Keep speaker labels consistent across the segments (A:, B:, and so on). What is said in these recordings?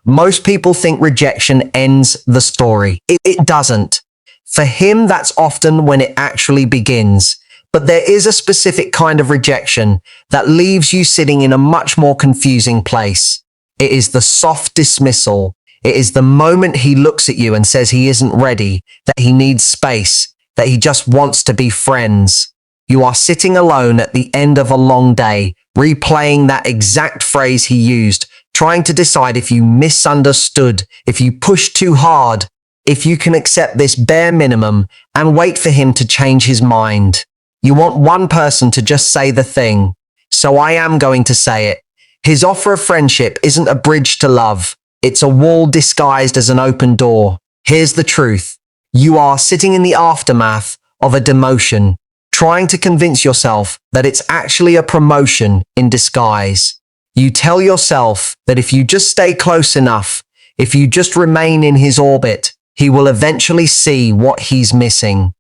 A: Most people think rejection ends the story. It doesn't. For him, that's often when it actually begins. But there is a specific kind of rejection that leaves you sitting in a much more confusing place. It is the soft dismissal. It is the moment he looks at you and says he isn't ready, that he needs space, that he just wants to be friends. You are sitting alone at the end of a long day, replaying that exact phrase he used, trying to decide if you misunderstood, if you pushed too hard, if you can accept this bare minimum and wait for him to change his mind. You want one person to just say the thing. So I am going to say it. His offer of friendship isn't a bridge to love. It's a wall disguised as an open door. Here's the truth. You are sitting in the aftermath of a demotion, trying to convince yourself that it's actually a promotion in disguise. You tell yourself that if you just stay close enough, if you just remain in his orbit, he will eventually see what he's missing.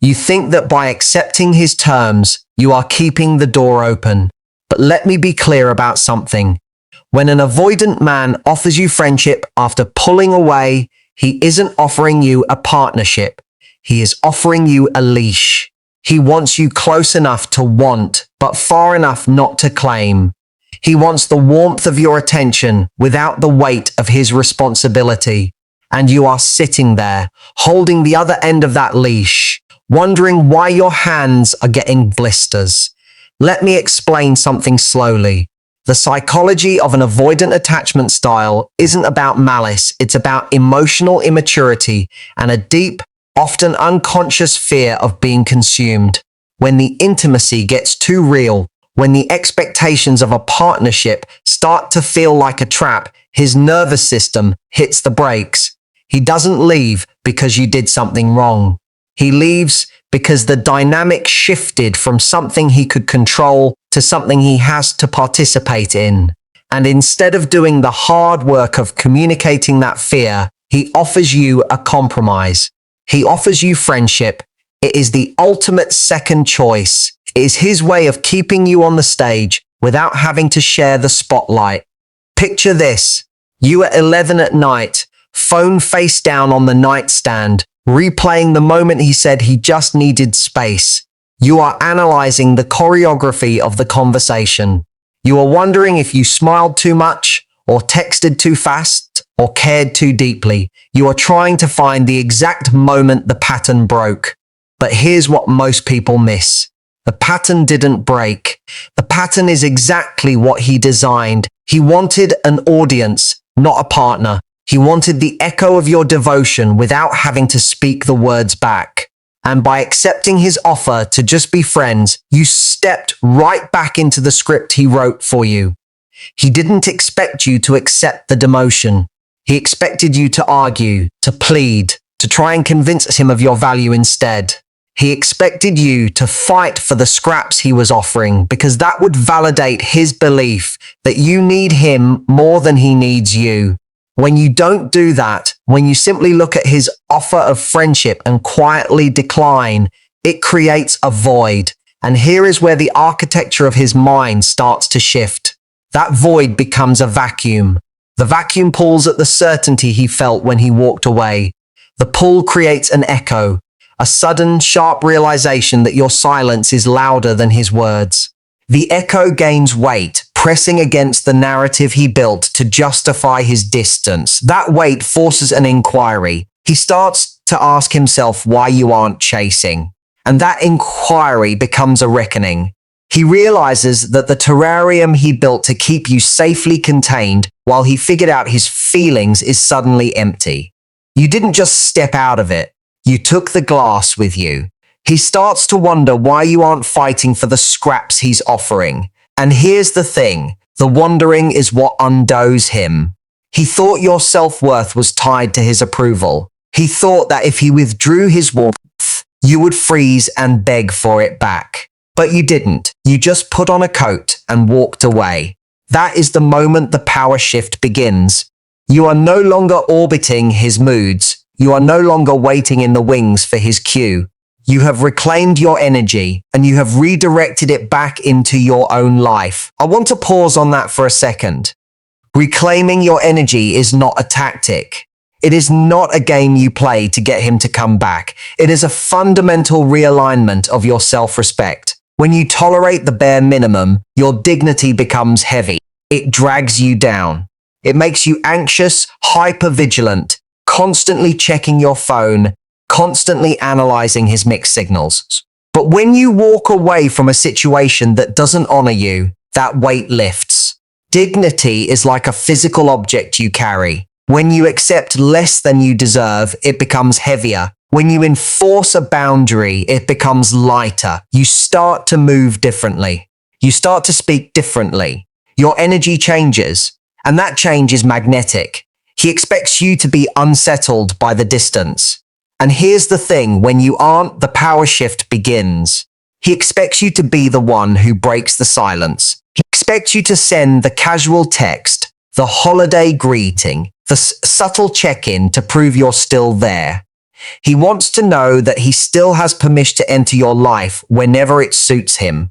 A: You think that by accepting his terms, you are keeping the door open. But let me be clear about something. When an avoidant man offers you friendship after pulling away, he isn't offering you a partnership. He is offering you a leash. He wants you close enough to want, but far enough not to claim. He wants the warmth of your attention without the weight of his responsibility. And you are sitting there, holding the other end of that leash, wondering why your hands are getting blisters. Let me explain something slowly. The psychology of an avoidant attachment style isn't about malice, it's about emotional immaturity and a deep, often unconscious fear of being consumed. When the intimacy gets too real, when the expectations of a partnership start to feel like a trap, his nervous system hits the brakes. He doesn't leave because you did something wrong. He leaves because the dynamic shifted from something he could control to something he has to participate in. And instead of doing the hard work of communicating that fear, he offers you a compromise. He offers you friendship. It is the ultimate second choice. It is his way of keeping you on the stage without having to share the spotlight. Picture this. You at 11 at night, phone face down on the nightstand, replaying the moment he said he just needed space. You are analyzing the choreography of the conversation. You are wondering if you smiled too much, or texted too fast, or cared too deeply. You are trying to find the exact moment the pattern broke. But here's what most people miss. The pattern didn't break. The pattern is exactly what he designed. He wanted an audience, not a partner. He wanted the echo of your devotion without having to speak the words back. And by accepting his offer to just be friends, you stepped right back into the script he wrote for you. He didn't expect you to accept the demotion. He expected you to argue, to plead, to try and convince him of your value instead. He expected you to fight for the scraps he was offering because that would validate his belief that you need him more than he needs you. When you don't do that, when you simply look at his offer of friendship and quietly decline, it creates a void. And here is where the architecture of his mind starts to shift. That void becomes a vacuum. The vacuum pulls at the certainty he felt when he walked away. The pull creates an echo, a sudden, sharp realization that your silence is louder than his words. The echo gains weight, pressing against the narrative he built to justify his distance. That weight forces an inquiry. He starts to ask himself why you aren't chasing. And that inquiry becomes a reckoning. He realizes that the terrarium he built to keep you safely contained while he figured out his feelings is suddenly empty. You didn't just step out of it. You took the glass with you. He starts to wonder why you aren't fighting for the scraps he's offering. And here's the thing, the wondering is what undoes him. He thought your self-worth was tied to his approval. He thought that if he withdrew his warmth, you would freeze and beg for it back. But you didn't. You just put on a coat and walked away. That is the moment the power shift begins. You are no longer orbiting his moods. You are no longer waiting in the wings for his cue. You have reclaimed your energy and you have redirected it back into your own life. I want to pause on that for a second. Reclaiming your energy is not a tactic. It is not a game you play to get him to come back. It is a fundamental realignment of your self-respect. When you tolerate the bare minimum, your dignity becomes heavy. It drags you down. It makes you anxious, hyper-vigilant, constantly checking your phone, constantly analyzing his mixed signals. But when you walk away from a situation that doesn't honor you, that weight lifts. Dignity is like a physical object you carry. When you accept less than you deserve, it becomes heavier. When you enforce a boundary, it becomes lighter. You start to move differently. You start to speak differently. Your energy changes, and that change is magnetic. He expects you to be unsettled by the distance. And here's the thing, when you aren't, the power shift begins. He expects you to be the one who breaks the silence. He expects you to send the casual text, the holiday greeting, the subtle check-in to prove you're still there. He wants to know that he still has permission to enter your life whenever it suits him.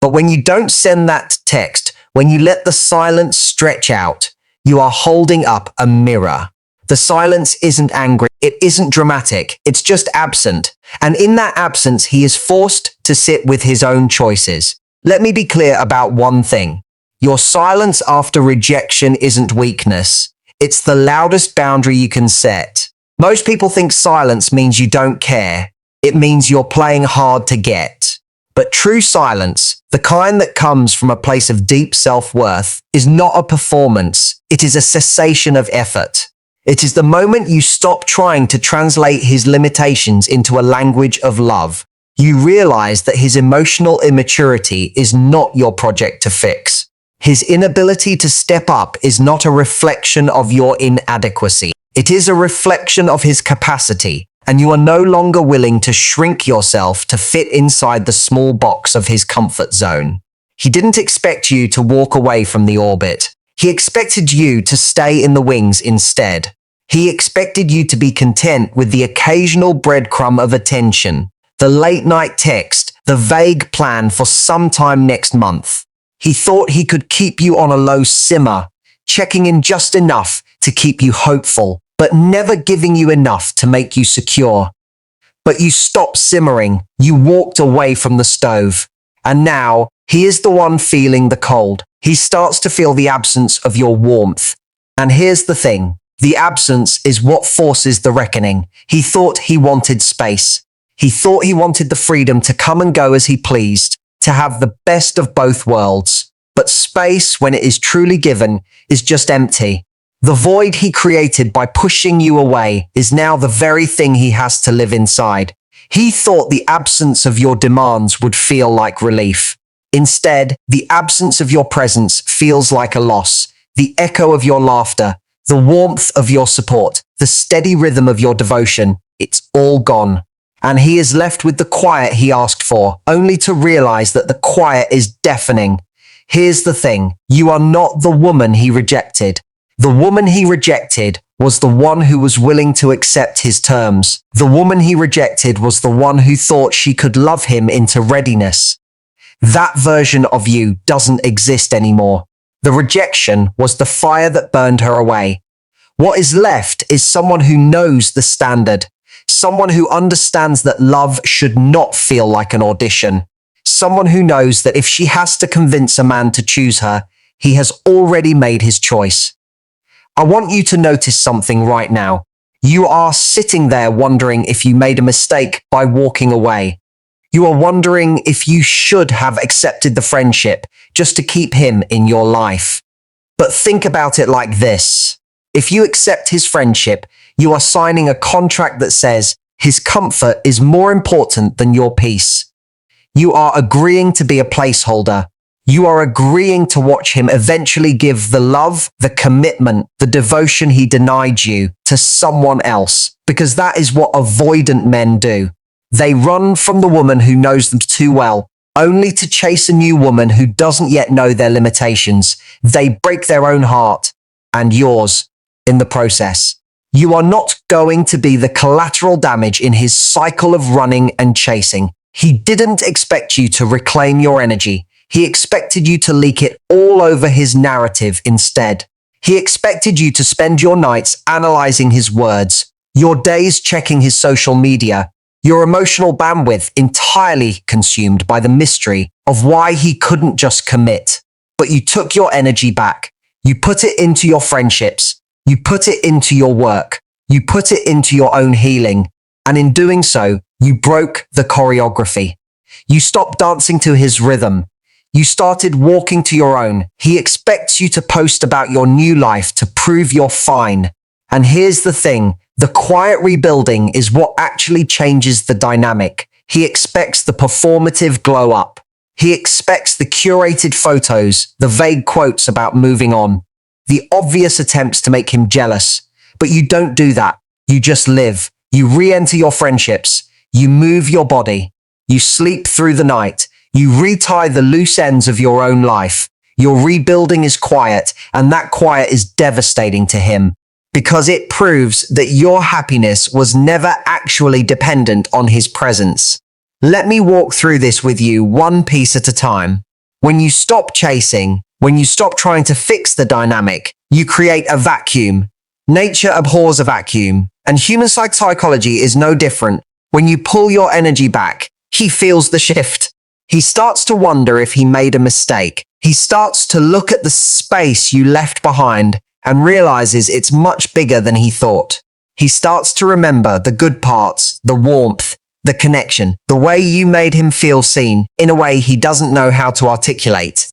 A: But when you don't send that text, when you let the silence stretch out, you are holding up a mirror. The silence isn't angry, it isn't dramatic, it's just absent. And in that absence, he is forced to sit with his own choices. Let me be clear about one thing. Your silence after rejection isn't weakness. It's the loudest boundary you can set. Most people think silence means you don't care. It means you're playing hard to get. But true silence, the kind that comes from a place of deep self-worth, is not a performance. It is a cessation of effort. It is the moment you stop trying to translate his limitations into a language of love. You realize that his emotional immaturity is not your project to fix. His inability to step up is not a reflection of your inadequacy. It is a reflection of his capacity, and you are no longer willing to shrink yourself to fit inside the small box of his comfort zone. He didn't expect you to walk away from the orbit. He expected you to stay in the wings instead. He expected you to be content with the occasional breadcrumb of attention, the late-night text, the vague plan for sometime next month. He thought he could keep you on a low simmer, checking in just enough to keep you hopeful, but never giving you enough to make you secure. But you stopped simmering, you walked away from the stove, and now he is the one feeling the cold. He starts to feel the absence of your warmth. And here's the thing. The absence is what forces the reckoning. He thought he wanted space. He thought he wanted the freedom to come and go as he pleased, to have the best of both worlds. But space, when it is truly given, is just empty. The void he created by pushing you away is now the very thing he has to live inside. He thought the absence of your demands would feel like relief. Instead, the absence of your presence feels like a loss. The echo of your laughter, the warmth of your support, the steady rhythm of your devotion, it's all gone. And he is left with the quiet he asked for, only to realize that the quiet is deafening. Here's the thing, you are not the woman he rejected. The woman he rejected was the one who was willing to accept his terms. The woman he rejected was the one who thought she could love him into readiness. That version of you doesn't exist anymore. The rejection was the fire that burned her away. What is left is someone who knows the standard, someone who understands that love should not feel like an audition, someone who knows that if she has to convince a man to choose her, he has already made his choice. I want you to notice something right now. You are sitting there wondering if you made a mistake by walking away. You are wondering if you should have accepted the friendship just to keep him in your life. But think about it like this. If you accept his friendship, you are signing a contract that says his comfort is more important than your peace. You are agreeing to be a placeholder. You are agreeing to watch him eventually give the love, the commitment, the devotion he denied you to someone else, because that is what avoidant men do. They run from the woman who knows them too well, only to chase a new woman who doesn't yet know their limitations. They break their own heart, and yours, in the process. You are not going to be the collateral damage in his cycle of running and chasing. He didn't expect you to reclaim your energy. He expected you to leak it all over his narrative instead. He expected you to spend your nights analyzing his words, your days checking his social media, your emotional bandwidth entirely consumed by the mystery of why he couldn't just commit. But you took your energy back. You put it into your friendships. You put it into your work. You put it into your own healing. And in doing so, you broke the choreography. You stopped dancing to his rhythm. You started walking to your own. He expects you to post about your new life to prove you're fine. And here's the thing, the quiet rebuilding is what actually changes the dynamic. He expects the performative glow up. He expects the curated photos, the vague quotes about moving on, the obvious attempts to make him jealous. But you don't do that. You just live. You re-enter your friendships. You move your body. You sleep through the night. You retie the loose ends of your own life. Your rebuilding is quiet, and that quiet is devastating to him because it proves that your happiness was never actually dependent on his presence. Let me walk through this with you one piece at a time. When you stop chasing, when you stop trying to fix the dynamic, you create a vacuum. Nature abhors a vacuum, and human psychology is no different. When you pull your energy back, he feels the shift. He starts to wonder if he made a mistake. He starts to look at the space you left behind and realizes it's much bigger than he thought. He starts to remember the good parts, the warmth, the connection, the way you made him feel seen in a way he doesn't know how to articulate.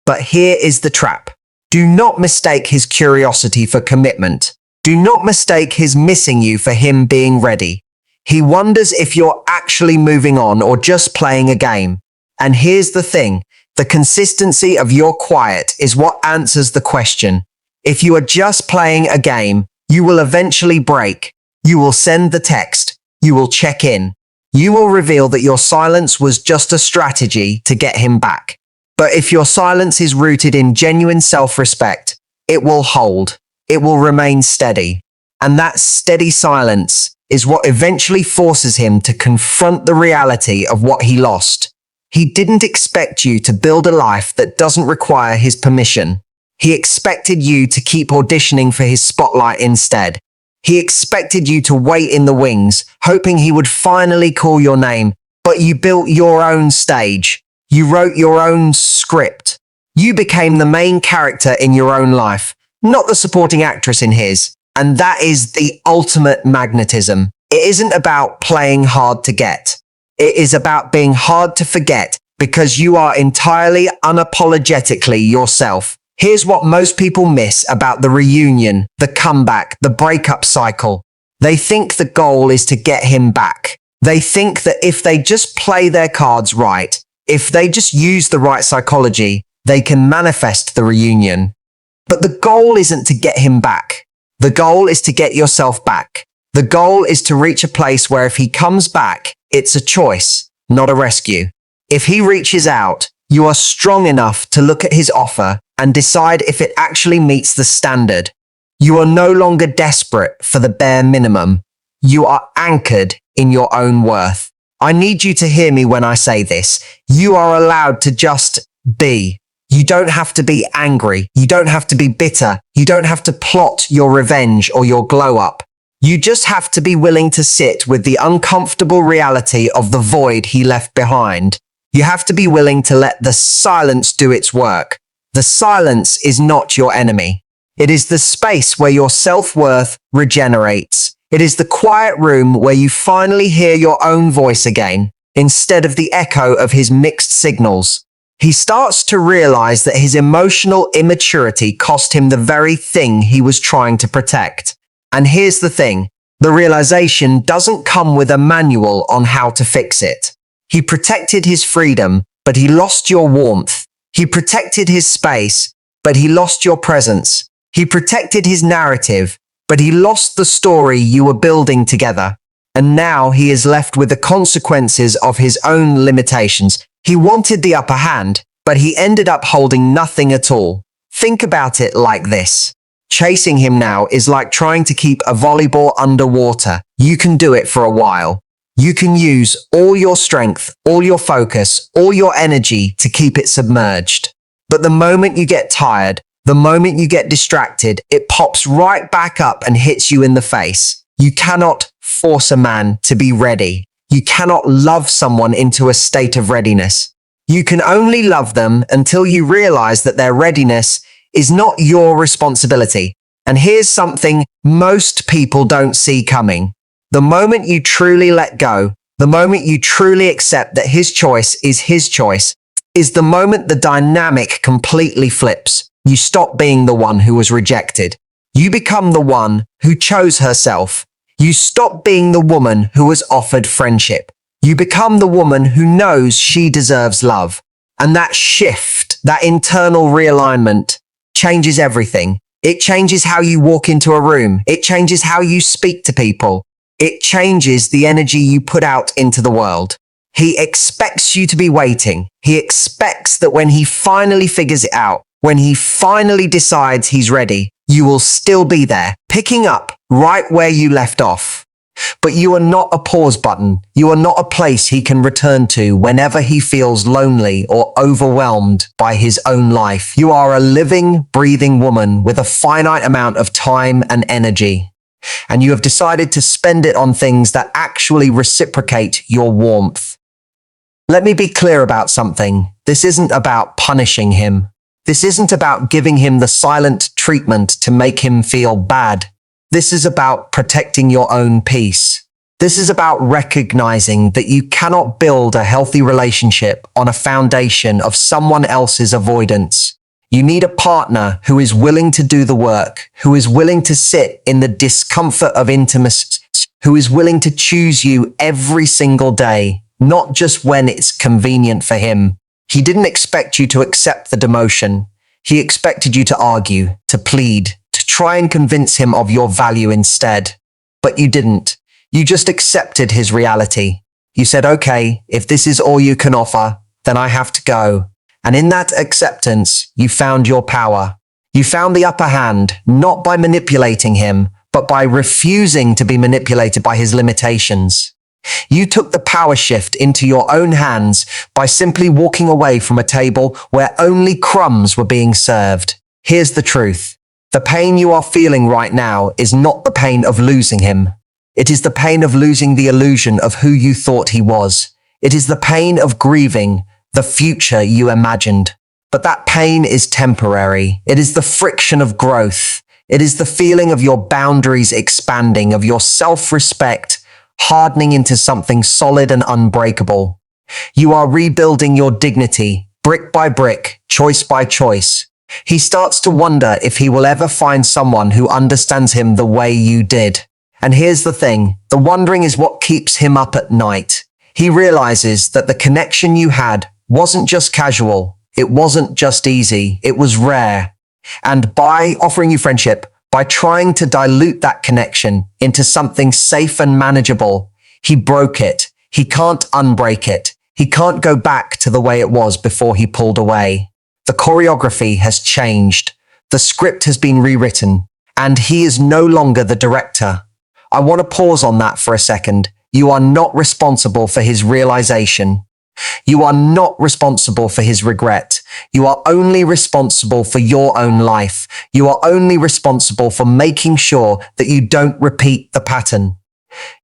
A: But here is the trap. Do not mistake his curiosity for commitment. Do not mistake his missing you for him being ready. He wonders if you're actually moving on or just playing a game. And here's the thing, the consistency of your quiet is what answers the question. If you are just playing a game, you will eventually break. You will send the text. You will check in. You will reveal that your silence was just a strategy to get him back. But if your silence is rooted in genuine self-respect, it will hold. It will remain steady. And that steady silence is what eventually forces him to confront the reality of what he lost. He didn't expect you to build a life that doesn't require his permission. He expected you to keep auditioning for his spotlight instead. He expected you to wait in the wings, hoping he would finally call your name, but you built your own stage. You wrote your own script. You became the main character in your own life, not the supporting actress in his. And that is the ultimate magnetism. It isn't about playing hard to get. It is about being hard to forget because you are entirely unapologetically yourself. Here's what most people miss about the reunion, the comeback, the breakup cycle. They think the goal is to get him back. They think that if they just play their cards right, if they just use the right psychology, they can manifest the reunion. But the goal isn't to get him back. The goal is to get yourself back. The goal is to reach a place where if he comes back, it's a choice, not a rescue. If he reaches out, you are strong enough to look at his offer and decide if it actually meets the standard. You are no longer desperate for the bare minimum. You are anchored in your own worth. I need you to hear me when I say this. You are allowed to just be. You don't have to be angry. You don't have to be bitter. You don't have to plot your revenge or your glow up. You just have to be willing to sit with the uncomfortable reality of the void he left behind. You have to be willing to let the silence do its work. The silence is not your enemy. It is the space where your self-worth regenerates. It is the quiet room where you finally hear your own voice again, instead of the echo of his mixed signals. He starts to realize that his emotional immaturity cost him the very thing he was trying to protect. And here's the thing, the realization doesn't come with a manual on how to fix it. He protected his freedom, but he lost your warmth. He protected his space, but he lost your presence. He protected his narrative, but he lost the story you were building together. And now he is left with the consequences of his own limitations. He wanted the upper hand, but he ended up holding nothing at all. Think about it like this. Chasing him now is like trying to keep a volleyball underwater. You can do it for a while. You can use all your strength, all your focus, all your energy to keep it submerged. But the moment you get tired, The moment you get distracted, it pops right back up and hits you in the face. You cannot force a man to be ready. You cannot love someone into a state of readiness. You can only love them until you realize that their readiness is not your responsibility. And here's something most people don't see coming. The moment you truly let go, the moment you truly accept that his choice is his choice, is the moment the dynamic completely flips. You stop being the one who was rejected. You become the one who chose herself. You stop being the woman who was offered friendship. You become the woman who knows she deserves love. And that shift, that internal realignment, changes everything. It changes how you walk into a room. It changes how you speak to people. It changes the energy you put out into the world. He expects you to be waiting. He expects that when he finally figures it out, when he finally decides he's ready, you will still be there, picking up right where you left off. But you are not a pause button. You are not a place he can return to whenever he feels lonely or overwhelmed by his own life. You are a living, breathing woman with a finite amount of time and energy. And you have decided to spend it on things that actually reciprocate your warmth. Let me be clear about something. This isn't about punishing him. This isn't about giving him the silent treatment to make him feel bad. This is about protecting your own peace. This is about recognizing that you cannot build a healthy relationship on a foundation of someone else's avoidance. You need a partner who is willing to do the work, who is willing to sit in the discomfort of intimacy, who is willing to choose you every single day, not just when it's convenient for him. He didn't expect you to accept the demotion. He expected you to argue, to plead, to try and convince him of your value instead. But you didn't. You just accepted his reality. You said, okay, if this is all you can offer, then I have to go. And in that acceptance, you found your power. You found the upper hand, not by manipulating him, but by refusing to be manipulated by his limitations. You took the power shift into your own hands by simply walking away from a table where only crumbs were being served. Here's the truth. The pain you are feeling right now is not the pain of losing him. It is the pain of losing the illusion of who you thought he was. It is the pain of grieving the future you imagined. But that pain is temporary. It is the friction of growth. It is the feeling of your boundaries expanding, of your self-respect hardening into something solid and unbreakable. You are rebuilding your dignity, brick by brick, choice by choice. He starts to wonder if he will ever find someone who understands him the way you did. And here's the thing, the wondering is what keeps him up at night. He realizes that the connection you had wasn't just casual, it wasn't just easy, it was rare. And by offering you friendship, by trying to dilute that connection into something safe and manageable, he broke it. He can't unbreak it. He can't go back to the way it was before he pulled away. The choreography has changed. The script has been rewritten, and he is no longer the director. I want to pause on that for a second. You are not responsible for his realization. You are not responsible for his regret. You are only responsible for your own life. You are only responsible for making sure that you don't repeat the pattern.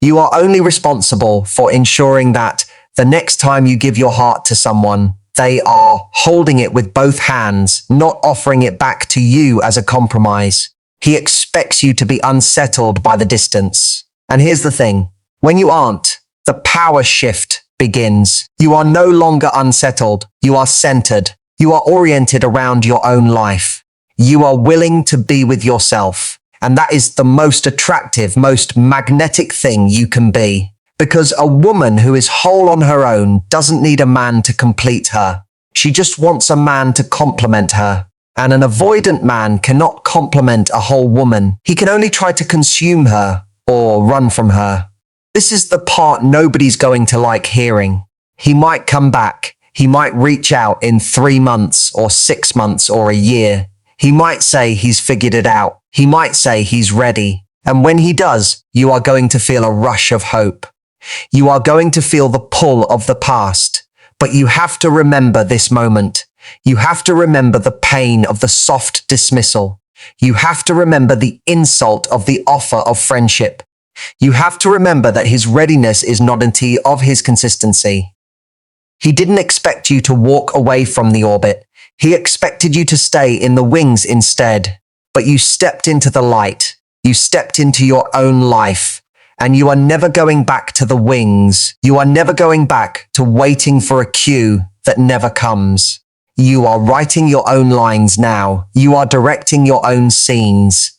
A: You are only responsible for ensuring that the next time you give your heart to someone, they are holding it with both hands, not offering it back to you as a compromise. He expects you to be unsettled by the distance. And here's the thing, when you aren't, the power shift begins. You are no longer unsettled. You are centered. You are oriented around your own life. You are willing to be with yourself. And that is the most attractive, most magnetic thing you can be. Because a woman who is whole on her own doesn't need a man to complete her. She just wants a man to complement her. And an avoidant man cannot complement a whole woman. He can only try to consume her or run from her. This is the part nobody's going to like hearing. He might come back. He might reach out in 3 months or 6 months or a year. He might say he's figured it out. He might say he's ready. And when he does, you are going to feel a rush of hope. You are going to feel the pull of the past. But you have to remember this moment. You have to remember the pain of the soft dismissal. You have to remember the insult of the offer of friendship. You have to remember that his readiness is not guarantee of his consistency. He didn't expect you to walk away from the orbit. He expected you to stay in the wings instead. But you stepped into the light. You stepped into your own life. And you are never going back to the wings. You are never going back to waiting for a cue that never comes. You are writing your own lines now. You are directing your own scenes.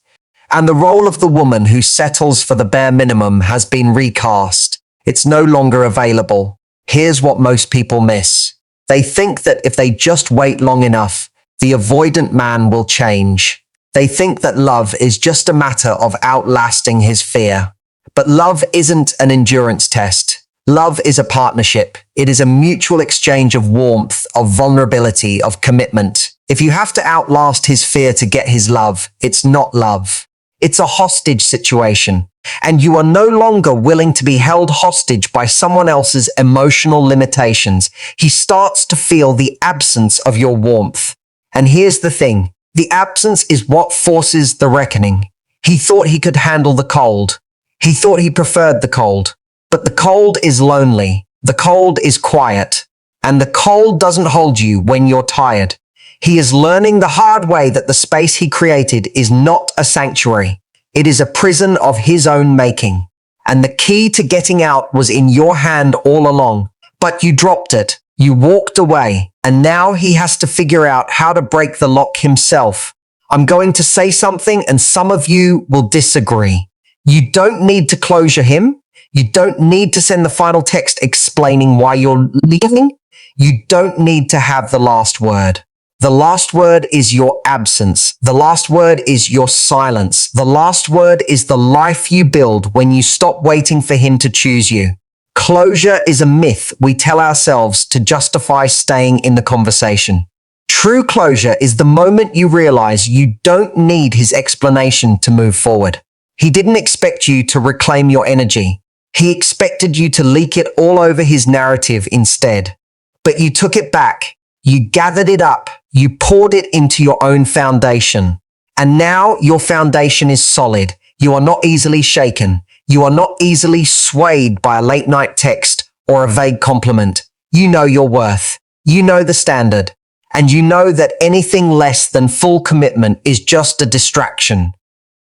A: And the role of the woman who settles for the bare minimum has been recast. It's no longer available. Here's what most people miss. They think that if they just wait long enough, the avoidant man will change. They think that love is just a matter of outlasting his fear. But love isn't an endurance test. Love is a partnership. It is a mutual exchange of warmth, of vulnerability, of commitment. If you have to outlast his fear to get his love, it's not love. It's a hostage situation. And you are no longer willing to be held hostage by someone else's emotional limitations. He starts to feel the absence of your warmth. And here's the thing. The absence is what forces the reckoning. He thought he could handle the cold. He thought he preferred the cold. But the cold is lonely. The cold is quiet. And the cold doesn't hold you when you're tired. He is learning the hard way that the space he created is not a sanctuary. It is a prison of his own making. And the key to getting out was in your hand all along. But you dropped it. You walked away. And now he has to figure out how to break the lock himself. I'm going to say something and some of you will disagree. You don't need to closure him. You don't need to send the final text explaining why you're leaving. You don't need to have the last word. The last word is your absence. The last word is your silence. The last word is the life you build when you stop waiting for him to choose you. Closure is a myth we tell ourselves to justify staying in the conversation. True closure is the moment you realize you don't need his explanation to move forward. He didn't expect you to reclaim your energy. He expected you to leak it all over his narrative instead. But you took it back. You gathered it up. You poured it into your own foundation. And now your foundation is solid. You are not easily shaken. You are not easily swayed by a late night text or a vague compliment. You know your worth. You know the standard. And you know that anything less than full commitment is just a distraction.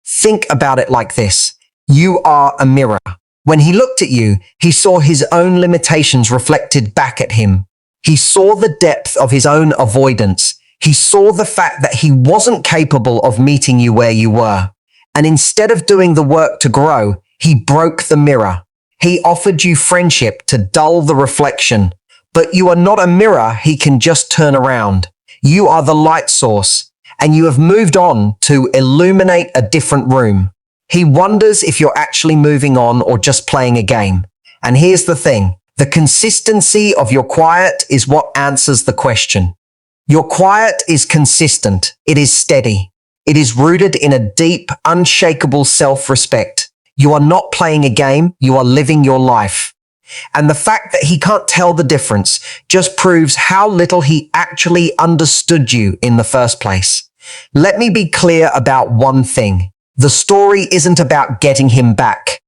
A: Think about it like this. You are a mirror. When he looked at you, he saw his own limitations reflected back at him. He saw the depth of his own avoidance. He saw the fact that he wasn't capable of meeting you where you were. And instead of doing the work to grow, he broke the mirror. He offered you friendship to dull the reflection. But you are not a mirror he can just turn around. You are the light source, and you have moved on to illuminate a different room. He wonders if you're actually moving on or just playing a game. And here's the thing. The consistency of your quiet is what answers the question. Your quiet is consistent. It is steady. It is rooted in a deep, unshakable self-respect. You are not playing a game. You are living your life. And the fact that he can't tell the difference just proves how little he actually understood you in the first place. Let me be clear about one thing. The story isn't about getting him back.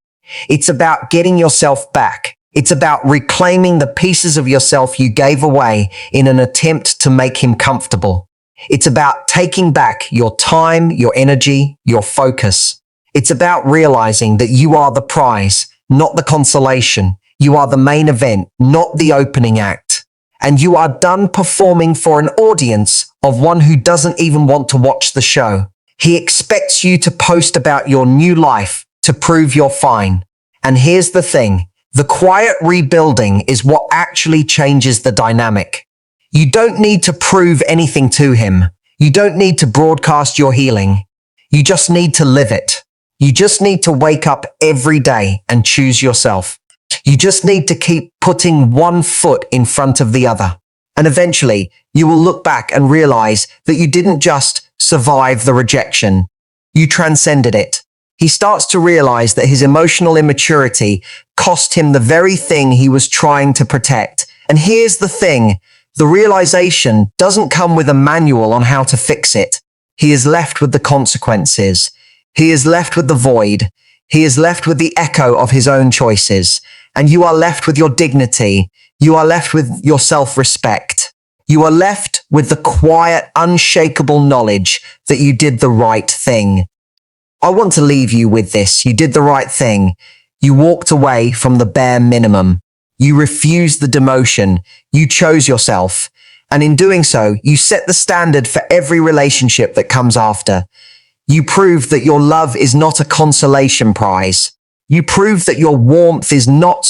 A: It's about getting yourself back. It's about reclaiming the pieces of yourself you gave away in an attempt to make him comfortable. It's about taking back your time, your energy, your focus. It's about realizing that you are the prize, not the consolation. You are the main event, not the opening act. And you are done performing for an audience of one who doesn't even want to watch the show. He expects you to post about your new life to prove you're fine. And here's the thing. The quiet rebuilding is what actually changes the dynamic. You don't need to prove anything to him. You don't need to broadcast your healing. You just need to live it. You just need to wake up every day and choose yourself. You just need to keep putting one foot in front of the other. And eventually, you will look back and realize that you didn't just survive the rejection. You transcended it. He starts to realize that his emotional immaturity cost him the very thing he was trying to protect. And here's the thing. The realization doesn't come with a manual on how to fix it. He is left with the consequences. He is left with the void. He is left with the echo of his own choices. And you are left with your dignity. You are left with your self-respect. You are left with the quiet, unshakable knowledge that you did the right thing. I want to leave you with this. You did the right thing. You walked away from the bare minimum. You refused the demotion. You chose yourself. And in doing so, you set the standard for every relationship that comes after. You proved that your love is not a consolation prize. You proved that your warmth is not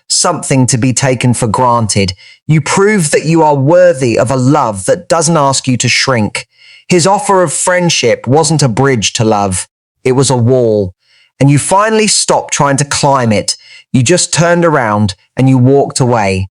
A: something to be taken for granted. You proved that you are worthy of a love that doesn't ask you to shrink. His offer of friendship wasn't a bridge to love. It was a wall. And you finally stopped trying to climb it. You just turned around and you walked away.